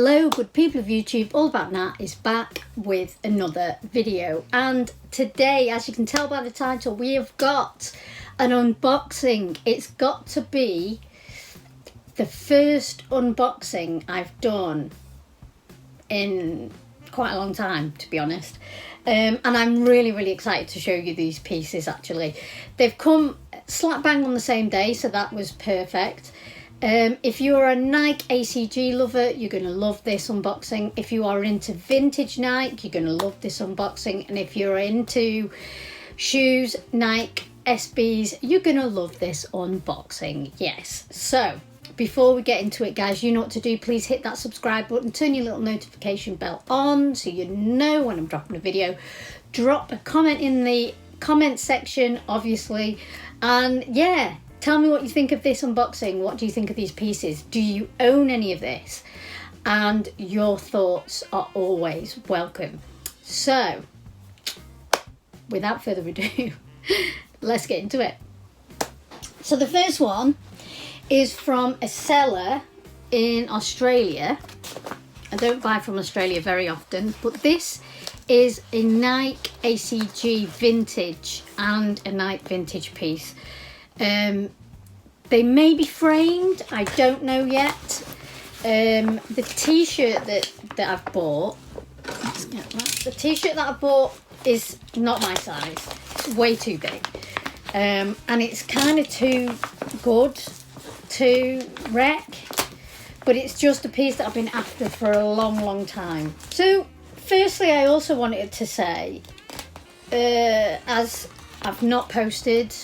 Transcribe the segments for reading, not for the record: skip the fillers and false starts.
Hello good people of YouTube, All About Nat is back with another video, and today, as you can tell by the title, we have got an unboxing. It's got to be the first unboxing I've done in quite a long time, to be honest, and I'm really excited to show you these pieces. Actually, they've come slap bang on the same day, so that was perfect. If you're a Nike ACG lover, you're going to love this unboxing. If you are into vintage Nike, you're going to love this unboxing. And if you're into shoes, Nike SBs, you're going to love this unboxing. Yes. So before we get into it, guys, you know what to do. Please hit that subscribe button, turn your little notification bell on so you know when I'm dropping a video. Drop a comment in the comment section, obviously. And yeah, tell me what you think of this unboxing. What do you think of these pieces? Do you own any of this? And your thoughts are always welcome. So, without further ado, let's get into it. So the first one is from a seller in Australia. I don't buy from Australia very often, but this is a Nike ACG vintage and a Nike vintage piece. They may be framed, I don't know yet. The t-shirt that I've bought, let's get that. The t-shirt that I bought is not my size, it's way too big. And it's kind of too good to wreck, but it's just a piece that I've been after for a long time. So firstly, I also wanted to say, as I've not posted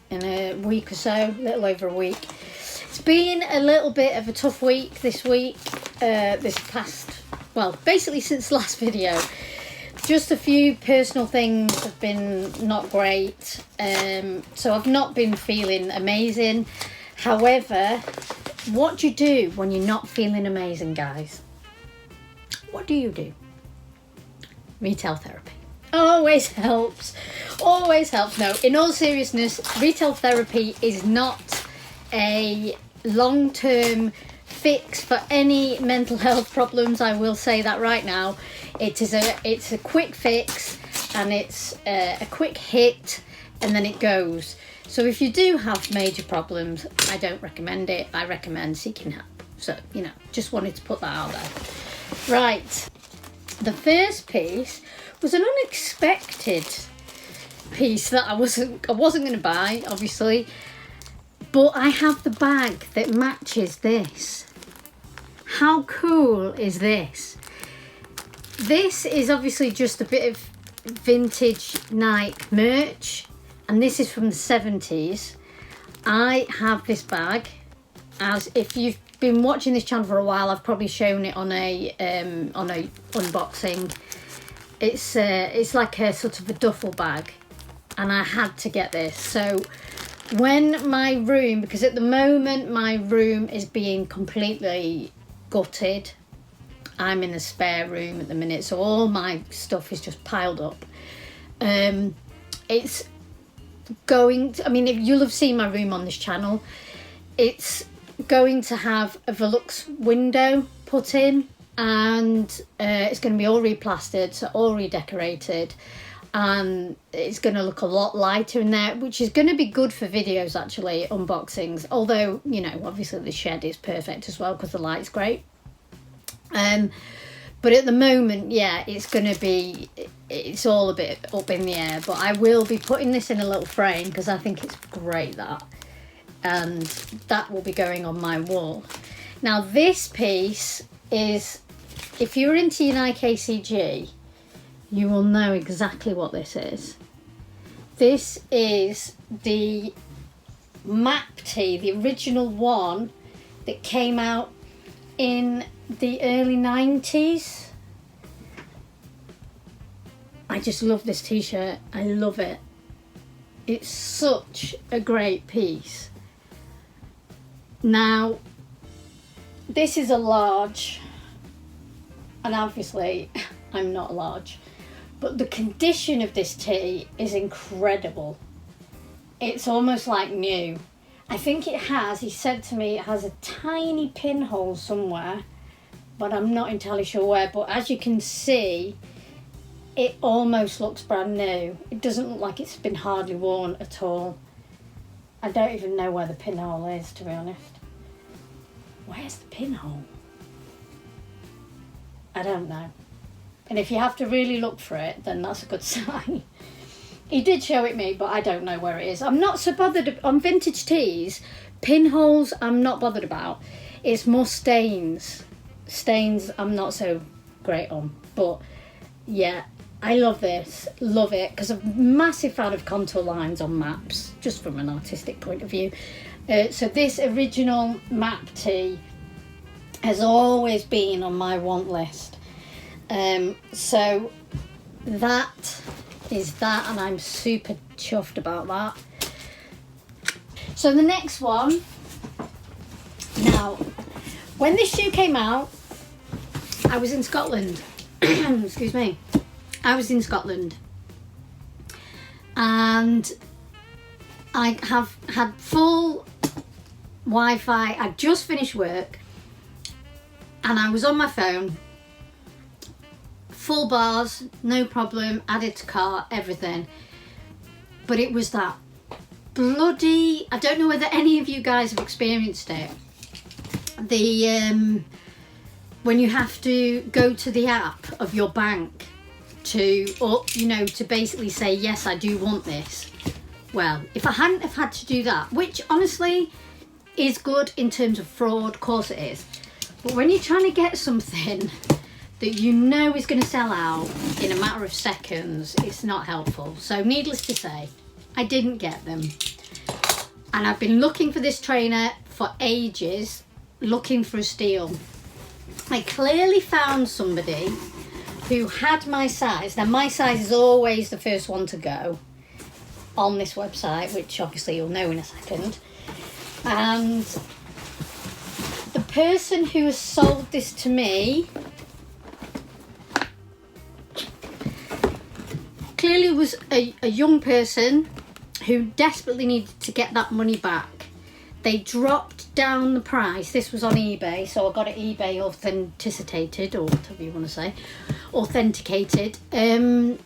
in a week or so, a little over a week. It's been a little bit of a tough week this week, basically since the last video. Just a few personal things have been not great, so I've not been feeling amazing. However, what do you do when you're not feeling amazing, guys? What do you do? Retail therapy. Always helps. Always helps. No, in all seriousness, retail therapy is not a long-term fix for any mental health problems. I will say that right now. It's a quick fix, and it's a quick hit, and then it goes. So if you do have major problems, I don't recommend it. I recommend seeking help. So, you know, just wanted to put that out there. Right. The first piece was an unexpected piece that I wasn't going to buy, obviously, but I have the bag that matches this. How cool is this? This is obviously just a bit of vintage Nike merch, and this is from the 70s. I have this bag, as if you've been watching this channel for a while, I've probably shown it on a unboxing. It's like a sort of a duffel bag, and I had to get this. So when my room, because at the moment my room is being completely gutted, I'm in a spare room at the minute, so all my stuff is just piled up. It's going to, I mean, you'll have seen my room on this channel. It's going to have a Velux window put in, and it's going to be all replastered, so all redecorated, and it's going to look a lot lighter in there, which is going to be good for videos, actually, unboxings, although, you know, obviously the shed is perfect as well because the light's great. But at the moment, yeah, it's all a bit up in the air, but I will be putting this in a little frame because I think it's great, that, and that will be going on my wall. Now this piece is, if you're into your Nike ACG, you will know exactly what this is. This is the map tee, the original one that came out in the early 90s. I just love this t-shirt. I love it. It's such a great piece. Now, this is a large, and obviously I'm not large, but the condition of this tee is incredible. It's almost like new. I think it has, he said to me, it has a tiny pinhole somewhere, but I'm not entirely sure where. But as you can see, it almost looks brand new. It doesn't look like it's been hardly worn at all. I don't even know where the pinhole is, to be honest. Where's the pinhole? I don't know. And if you have to really look for it, then that's a good sign. He did show it me, but I don't know where it is. I'm not so bothered on vintage tees. Pinholes, I'm not bothered about. It's more stains. Stains, I'm not so great on. But yeah, I love this. Love it. Because I'm a massive fan of contour lines on maps, just from an artistic point of view. So this original map tee has always been on my want list. So that is that, and I'm super chuffed about that. So the next one, now when this shoe came out, I was in Scotland. Excuse me. I was in Scotland and I have had full Wi-Fi. I just finished work and I was on my phone, full bars, no problem, added to cart, everything. But it was that bloody, I don't know whether any of you guys have experienced it, the when you have to go to the app of your bank to, or you know, to basically say yes, I do want this. Well, if I hadn't have had to do that, which honestly is good in terms of fraud, of course it is, but when you're trying to get something that you know is going to sell out in a matter of seconds, it's not helpful. So needless to say, I didn't get them. And I've been looking for this trainer for ages, looking for a steal. I clearly found somebody who had my size. Now my size is always the first one to go on this website, which obviously you'll know in a second. And the person who has sold this to me clearly was a young person who desperately needed to get that money back. They dropped down the price. This was on eBay, so I got it eBay authenticated, or whatever you want to say, authenticated. And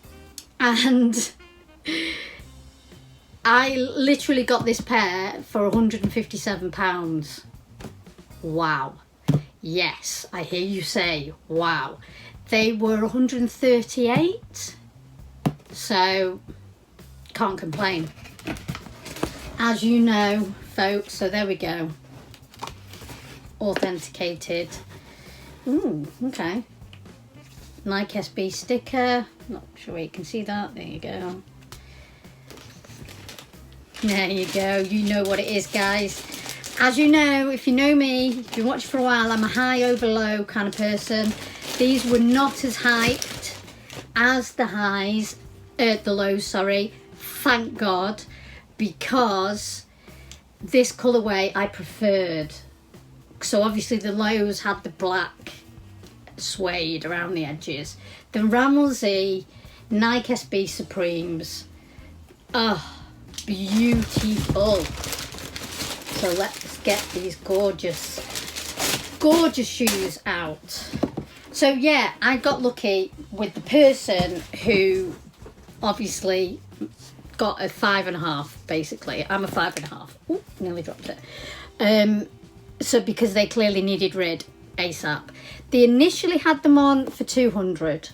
I literally got this pair for £157. Wow. Yes, I hear you say, wow. They were 138, so can't complain. As you know, folks, so there we go. Authenticated. Ooh, okay. Nike SB sticker. Not sure you can see that. There you go. There you go. You know what it is, guys. As you know, if you know me, if you've been watching for a while, I'm a high over low kind of person. These were not as hyped as the highs, the lows, sorry. Thank God, because this colourway I preferred. So obviously the lows had the black suede around the edges. The Rammellzee Nike SB Supremes, oh, beautiful. So let's get these gorgeous shoes out. So yeah, I got lucky with the person who obviously got a 5.5, basically. I'm a 5.5. Ooh, nearly dropped it. So because they clearly needed rid ASAP. They initially had them on for 200.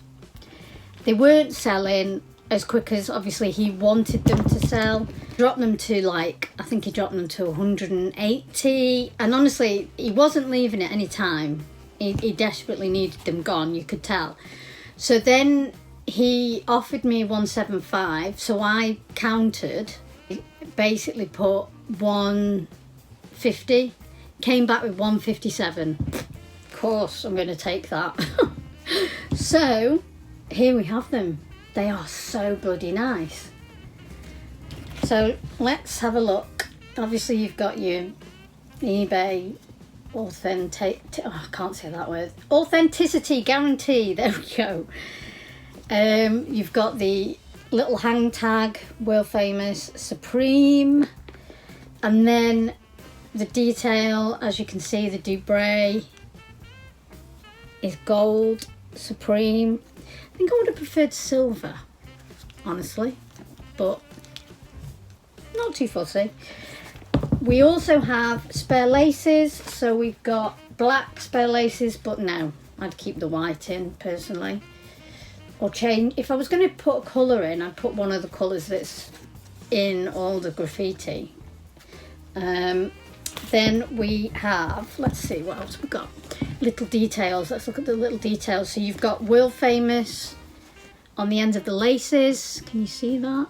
They weren't selling as quick as obviously he wanted them to sell. Dropped them to, like, I think he dropped them to 180. And honestly, he wasn't leaving at any time. He desperately needed them gone, you could tell. So then he offered me 175, so I countered, basically put 150, came back with 157. Of course, I'm going to take that. So here we have them. They are so bloody nice. So let's have a look. Obviously you've got your eBay I can't say that word. Authenticity guarantee. There we go. You've got the little hang tag, world famous Supreme, and then the detail, as you can see, the Dubray. is gold, supreme. I think I would have preferred silver, honestly, but not too fussy. We also have spare laces, so we've got black spare laces, but no, I'd keep the white in personally. Or change, if I was going to put a colour in, I'd put one of the colours that's in all the graffiti. Then we have, let's see what else we've got. Little details, let's look at the little details. So you've got world famous on the end of the laces. Can you see that?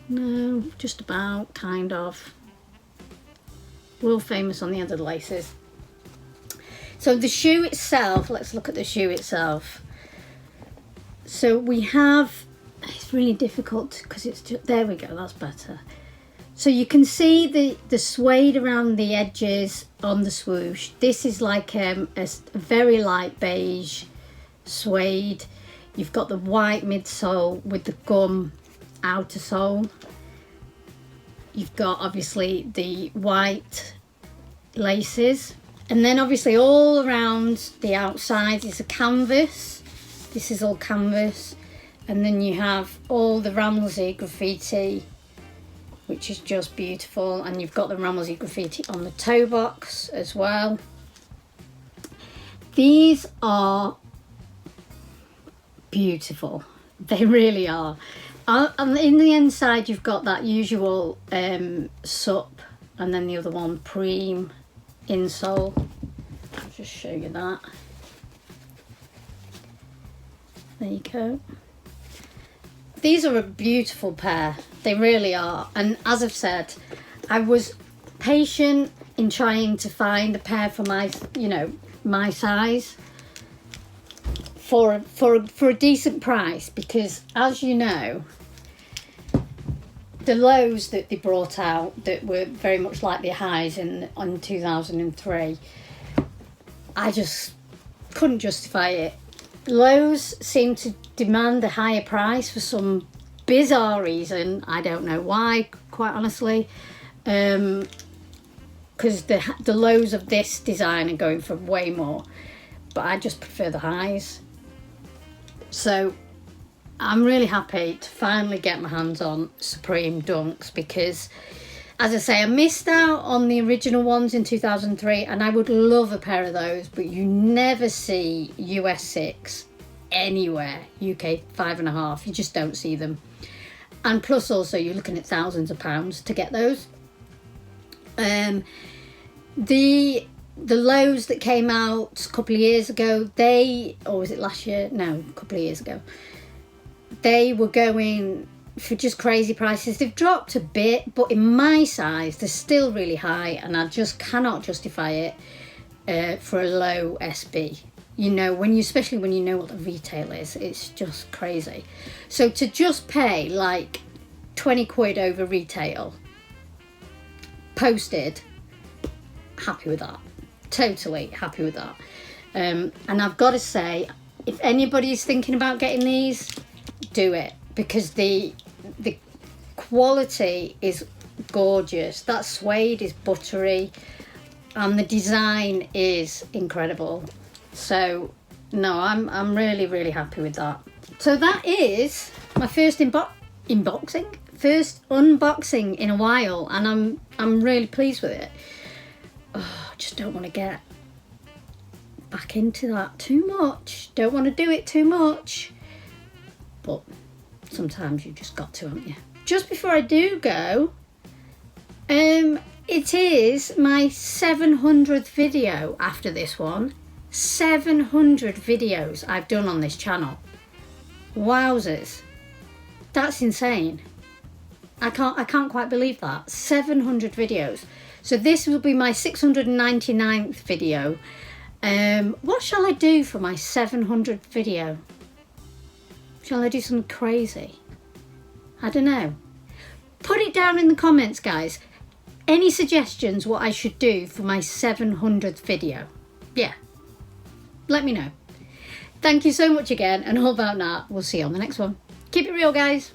No, just about, kind of. World famous on the end of the laces. So the shoe itself, let's look at the shoe itself. So we have, it's really difficult because it's just, there we go, that's better. So you can see the suede around the edges on the swoosh. This is like a very light beige suede. You've got the white midsole with the gum outer sole. You've got obviously the white laces. And then obviously all around the outside is a canvas. This is all canvas. And then you have all the Ramsey graffiti, which is just beautiful. And you've got the Ramsey graffiti on the toe box as well. These are beautiful. They really are. And in the inside, you've got that usual sup, and then the other one, preem insole. I'll just show you that. There you go. These are a beautiful pair. They really are. And as I've said, I was patient in trying to find a pair for my, you know, my size for a decent price, because as you know, the lows that they brought out that were very much like their highs on 2003, I just couldn't justify it. Lows seem to demand a higher price for some bizarre reason. I don't know why, quite honestly, because the lows of this design are going for way more, but I just prefer the highs. So I'm really happy to finally get my hands on Supreme Dunks, because as I say, I missed out on the original ones in 2003, and I would love a pair of those, but you never see US 6 anywhere. UK 5.5, you just don't see them. And plus also you're looking at thousands of pounds to get those. The lows that came out a couple of years ago, or was it last year? No, a couple of years ago. They were going for just crazy prices. They've dropped a bit, but in my size, they're still really high, and I just cannot justify it for a low SB. You know, especially when you know what the retail is, it's just crazy. So to just pay like 20 quid over retail, posted, happy with that. Totally happy with that. And I've got to say, if anybody's thinking about getting these, do it, because the quality is gorgeous. That suede is buttery, and the design is incredible. So no, I'm really, really happy with that. So that is my first unboxing in a while, and I'm really pleased with it. Oh, I just don't want to get back into that too much. Don't want to do it too much, but sometimes you just got to, haven't you? Just before I do go, it is my 700th video after this one. 700 videos I've done on this channel. Wowzers, that's insane. I can't quite believe that. 700 videos. So this will be my 699th video. What shall I do for my 700th video? Shall I do something crazy? I don't know. Put it down in the comments, guys. Any suggestions what I should do for my 700th video? Yeah, let me know. Thank you so much again, and all about that. We'll see you on the next one. Keep it real, guys.